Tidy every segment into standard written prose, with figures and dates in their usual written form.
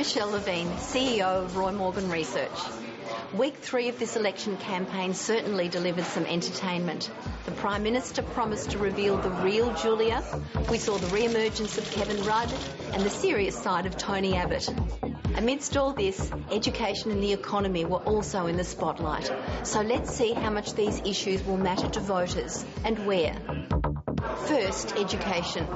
Michele Levine, CEO of Roy Morgan Research. Week 3 of this election campaign certainly delivered some entertainment. The Prime Minister promised to reveal the real Julia. We saw the re-emergence of Kevin Rudd and the serious side of Tony Abbott. Amidst all this, education and the economy were also in the spotlight. So let's see how much these issues will matter to voters and where. First, education.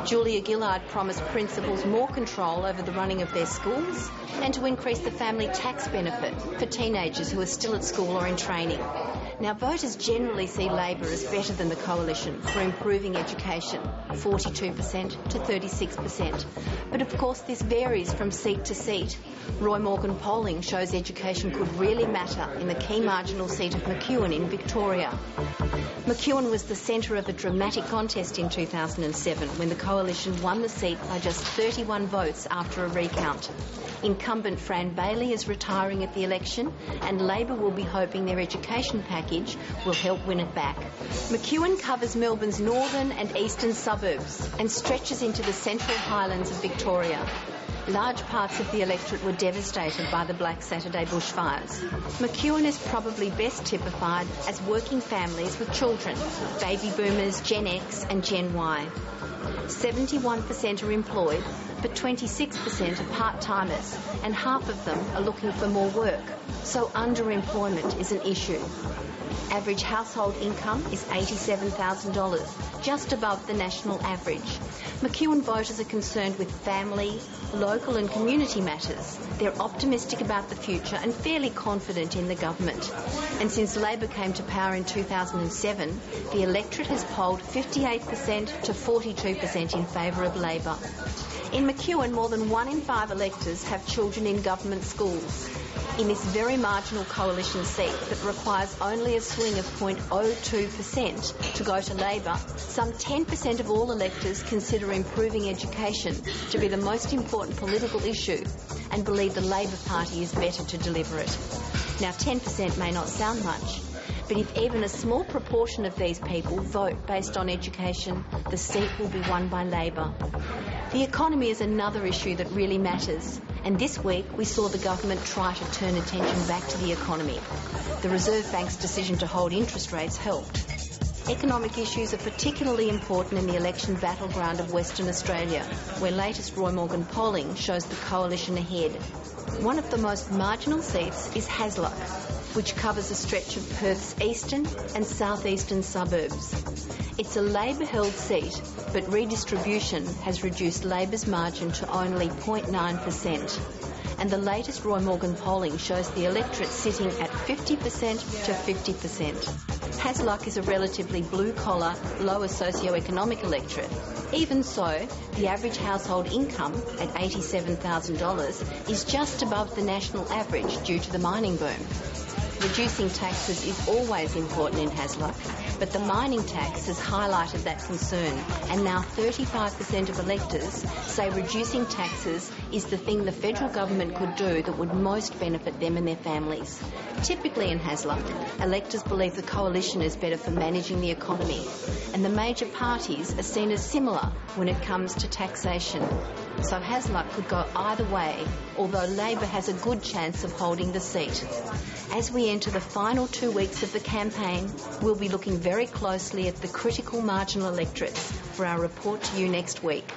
Julia Gillard promised principals more control over the running of their schools and to increase the family tax benefit for teenagers who are still at school or in training. Now, voters generally see Labor as better than the Coalition for improving education, 42% to 36%. But of course, this varies from seat to seat. Roy Morgan polling shows education could really matter in the key marginal seat of McEwen in Victoria. McEwen was the centre of a dramatic contest in 2007 when the Coalition won the seat by just 31 votes after a recount. Incumbent Fran Bailey is retiring at the election and Labor will be hoping their education package will help win it back. McEwen covers Melbourne's northern and eastern suburbs and stretches into the central highlands of Victoria. Large parts of the electorate were devastated by the Black Saturday bushfires. McEwen is probably best typified as working families with children, baby boomers, Gen X and Gen Y. 71% are employed, but 26% are part-timers, and half of them are looking for more work. So underemployment is an issue. Average household income is $87,000, just above the national average. McEwen voters are concerned with family, local and community matters. They're optimistic about the future and fairly confident in the government. And since Labor came to power in 2007, the electorate has polled 58% to 42% in favour of Labor. In McEwen, more than 1 in 5 electors have children in government schools. In this very marginal Coalition seat that requires only a swing of 0.02% to go to Labor, some 10% of all electors consider improving education to be the most important political issue and believe the Labor Party is better to deliver it. Now, 10% may not sound much, but if even a small proportion of these people vote based on education, the seat will be won by Labor. The economy is another issue that really matters, and this week we saw the government try to turn attention back to the economy. The Reserve Bank's decision to hold interest rates helped. Economic issues are particularly important in the election battleground of Western Australia, where latest Roy Morgan polling shows the Coalition ahead. One of the most marginal seats is Hasluck, which covers a stretch of Perth's eastern and southeastern suburbs. It's a Labor-held seat, but redistribution has reduced Labor's margin to only 0.9%. And the latest Roy Morgan polling shows the electorate sitting at 50% to 50%. Hasluck is a relatively blue-collar, lower socio-economic electorate. Even so, the average household income at $87,000 is just above the national average due to the mining boom. Reducing taxes is always important in Hasluck, but the mining tax has highlighted that concern, and now 35% of electors say reducing taxes is the thing the federal government could do that would most benefit them and their families. Typically in Hasluck, electors believe the Coalition is better for managing the economy, and the major parties are seen as similar when it comes to taxation. So Hasluck could go either way, although Labor has a good chance of holding the seat. As we enter the final 2 weeks of the campaign, we'll be looking very closely at the critical marginal electorates for our report to you next week.